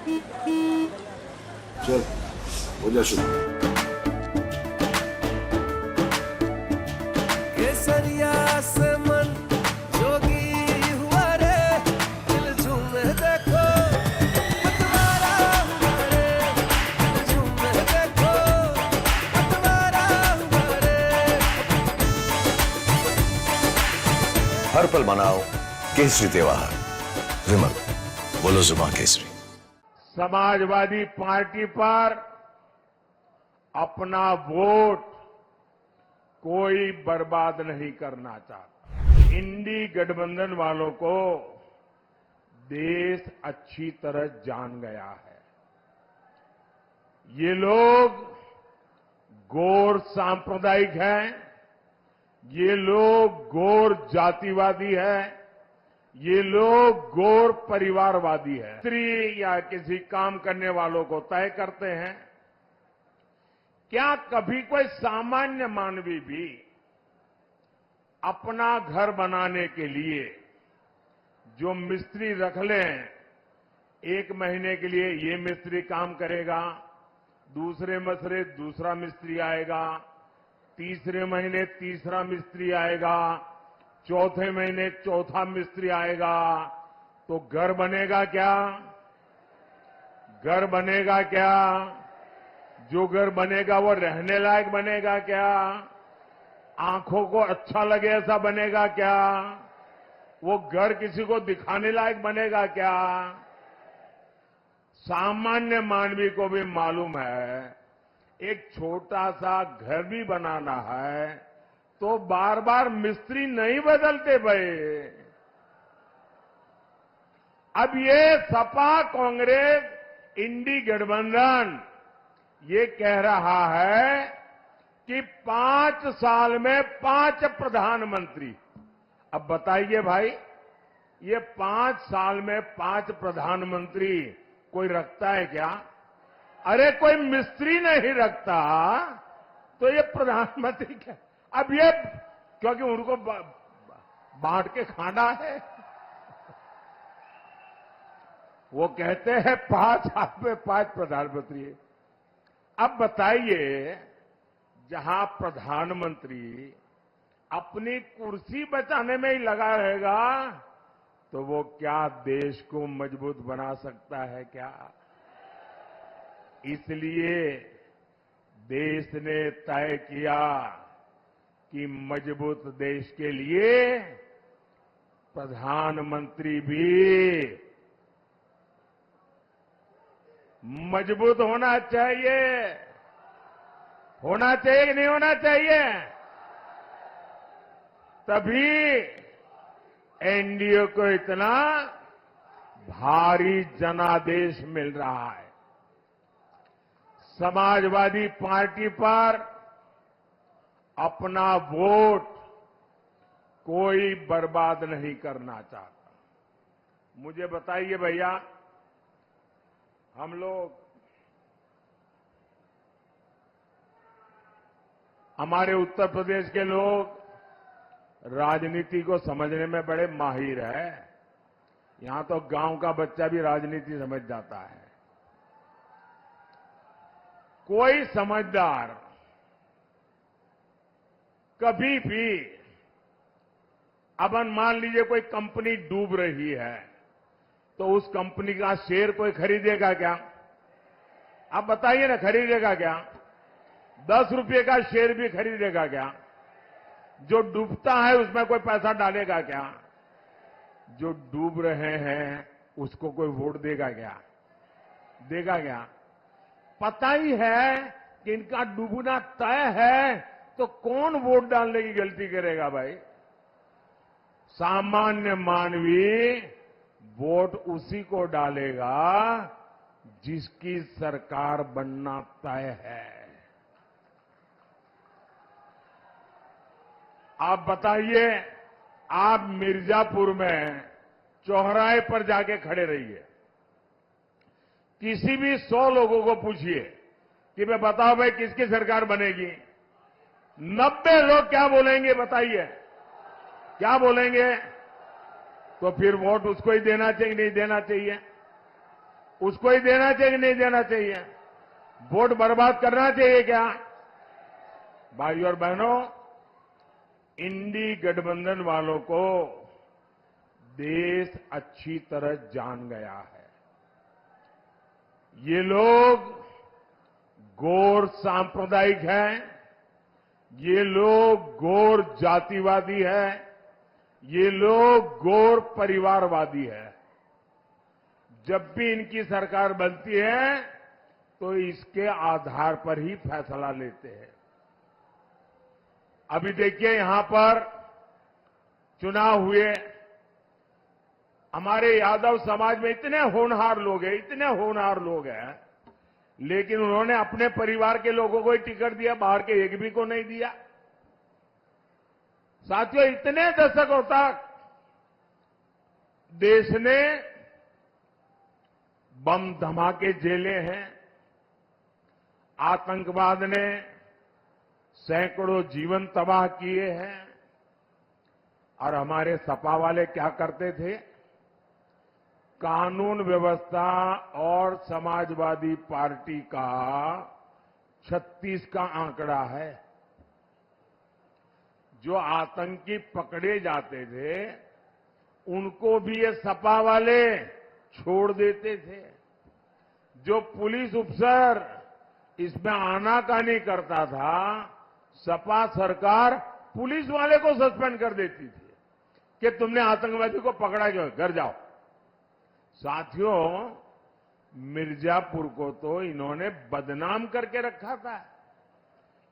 चल हो जा शुरू। केसरिया से मन जोगी हुआ रे, दिल झूमे देखो पतवारा हुआ रे, दिल झूमे देखो पतवारा हुआ रे। हर पल मनाओ केसरी त्योहार। विमल, बोलो जुबान केसरी। समाजवादी पार्टी पर अपना वोट कोई बर्बाद नहीं करना चाहता। इंडी गठबंधन वालों को देश अच्छी तरह जान गया है। ये लोग गौर सांप्रदायिक हैं, ये लोग गौर जातिवादी हैं, ये लोग गौर परिवारवादी है। स्त्री या किसी काम करने वालों को तय करते हैं। क्या कभी कोई सामान्य मानवी भी अपना घर बनाने के लिए जो मिस्त्री रख लें, 1 महीने के लिए ये मिस्त्री काम करेगा, दूसरे महीने दूसरा मिस्त्री आएगा, तीसरे महीने तीसरा मिस्त्री आएगा, चौथे महीने चौथा मिस्त्री आएगा, तो घर बनेगा क्या? घर बनेगा क्या? जो घर बनेगा वो रहने लायक बनेगा क्या? आंखों को अच्छा लगे ऐसा बनेगा क्या? वो घर किसी को दिखाने लायक बनेगा क्या? सामान्य मानवी को भी मालूम है, एक छोटा सा घर भी बनाना है तो बार बार मिस्त्री नहीं बदलते भाई। अब ये सपा कांग्रेस इंडी गठबंधन ये कह रहा है कि 5 साल में 5 प्रधानमंत्री। अब बताइए भाई, ये 5 साल में 5 प्रधानमंत्री कोई रखता है क्या? अरे कोई मिस्त्री नहीं रखता तो ये प्रधानमंत्री क्या? अब ये क्योंकि उनको बांट के खाना है, वो कहते हैं 5 साल में 5 प्रधानमंत्री। अब बताइए, जहां प्रधानमंत्री अपनी कुर्सी बचाने में ही लगा रहेगा तो वो क्या देश को मजबूत बना सकता है क्या? इसलिए देश ने तय किया कि मजबूत देश के लिए प्रधानमंत्री भी मजबूत होना चाहिए। होना चाहिए कि नहीं होना चाहिए? तभी एनडीए को इतना भारी जनादेश मिल रहा है। समाजवादी पार्टी पर अपना वोट कोई बर्बाद नहीं करना चाहता। मुझे बताइए भैया, हम लोग, हमारे उत्तर प्रदेश के लोग राजनीति को समझने में बड़े माहिर है। यहां तो गांव का बच्चा भी राजनीति समझ जाता है। कोई समझदार कभी भी, अब मान लीजिए कोई कंपनी डूब रही है तो उस कंपनी का शेयर कोई खरीदेगा क्या? आप बताइए ना, खरीदेगा क्या? 10 रुपए का शेयर भी खरीदेगा क्या? जो डूबता है उसमें कोई पैसा डालेगा क्या? जो डूब रहे हैं उसको कोई वोट देगा क्या? देगा क्या? पता ही है कि इनका डूबना तय है तो कौन वोट डालने की गलती करेगा भाई? सामान्य मानवी वोट उसी को डालेगा जिसकी सरकार बनना तय है। आप बताइए, आप मिर्जापुर में चौराहे पर जाके खड़े रहिए, किसी भी 100 लोगों को पूछिए कि मैं बताओ भाई किसकी सरकार बनेगी, 90 लोग क्या बोलेंगे? बताइए क्या बोलेंगे? तो फिर वोट उसको ही देना चाहिए, नहीं देना चाहिए? उसको ही देना चाहिए कि नहीं देना चाहिए? वोट बर्बाद करना चाहिए क्या? भाइयों और बहनों, इंडी गठबंधन वालों को देश अच्छी तरह जान गया है। ये लोग गौर सांप्रदायिक हैं, ये लोग गौर जातिवादी हैं, ये लोग गौर परिवारवादी है। जब भी इनकी सरकार बनती है तो इसके आधार पर ही फैसला लेते हैं। अभी देखिए, यहां पर चुनाव हुए, हमारे यादव समाज में इतने होनहार लोग हैं, इतने होनहार लोग हैं, लेकिन उन्होंने अपने परिवार के लोगों को ही टिकट दिया, बाहर के एक भी को नहीं दिया। साथियों, इतने दशकों तक देश ने बम धमाके झेले हैं, आतंकवाद ने सैकड़ों जीवन तबाह किए हैं, और हमारे सपा वाले क्या करते थे? कानून व्यवस्था और समाजवादी पार्टी का 36 का आंकड़ा है। जो आतंकी पकड़े जाते थे उनको भी ये सपा वाले छोड़ देते थे। जो पुलिस अफसर इसमें आनाकानी करता था, सपा सरकार पुलिस वाले को सस्पेंड कर देती थी कि तुमने आतंकवादी को पकड़ा क्यों, घर जाओ। साथियों, मिर्जापुर को तो इन्होंने बदनाम करके रखा था।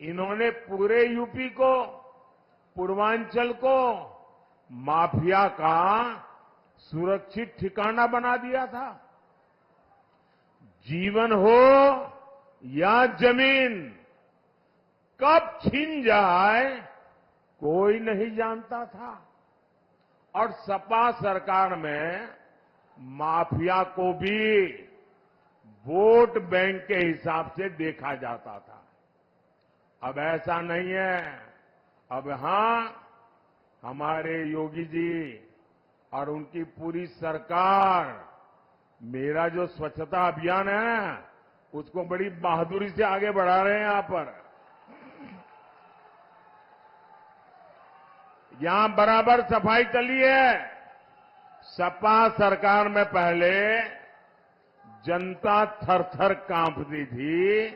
इन्होंने पूरे यूपी को, पूर्वांचल को माफिया का सुरक्षित ठिकाना बना दिया था। जीवन हो या जमीन, कब छीन जाए कोई नहीं जानता था। और सपा सरकार में माफिया को भी वोट बैंक के हिसाब से देखा जाता था। अब ऐसा नहीं है। अब हमारे योगी जी और उनकी पूरी सरकार मेरा जो स्वच्छता अभियान है उसको बड़ी बहादुरी से आगे बढ़ा रहे हैं। यहां पर यहां बराबर सफाई चली है। सपा सरकार में पहले जनता थर-थर कांपती थी,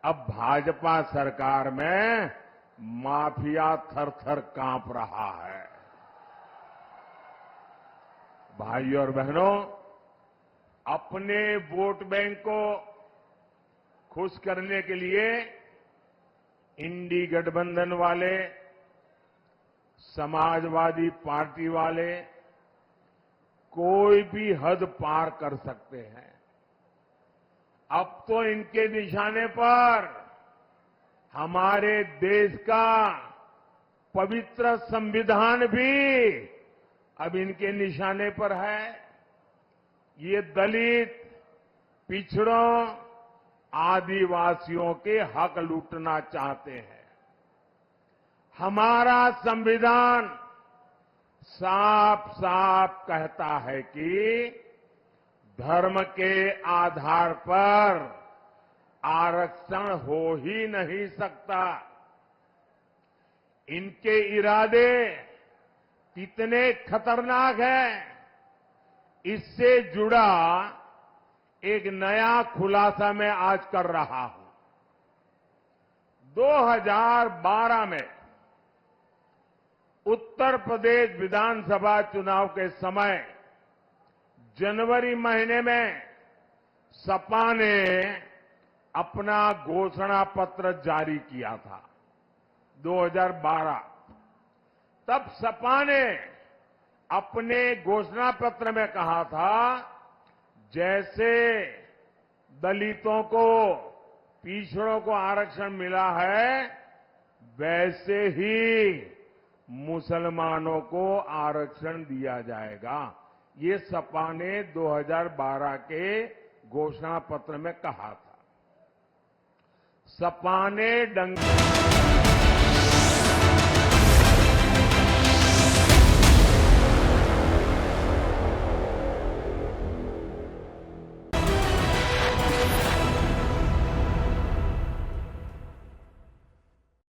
अब भाजपा सरकार में माफिया थर-थर कांप रहा है। भाइयों और बहनों, अपने वोट बैंक को खुश करने के लिए इंडी गठबंधन वाले, समाजवादी पार्टी वाले कोई भी हद पार कर सकते हैं। अब तो इनके निशाने पर हमारे देश का पवित्र संविधान भी अब इनके निशाने पर है। ये दलित, पिछड़ों, आदिवासियों के हक लूटना चाहते हैं। हमारा संविधान साफ साफ कहता है कि धर्म के आधार पर आरक्षण हो ही नहीं सकता। इनके इरादे कितने खतरनाक हैं, इससे जुड़ा एक नया खुलासा मैं आज कर रहा हूं। 2012 में उत्तर प्रदेश विधानसभा चुनाव के समय जनवरी महीने में सपा ने अपना घोषणा पत्र जारी किया था। 2012 तब सपा ने अपने घोषणा पत्र में कहा था, जैसे दलितों को, पिछड़ों को आरक्षण मिला है, वैसे ही मुसलमानों को आरक्षण दिया जाएगा। ये सपा ने 2012 के घोषणा पत्र में कहा था। सपा ने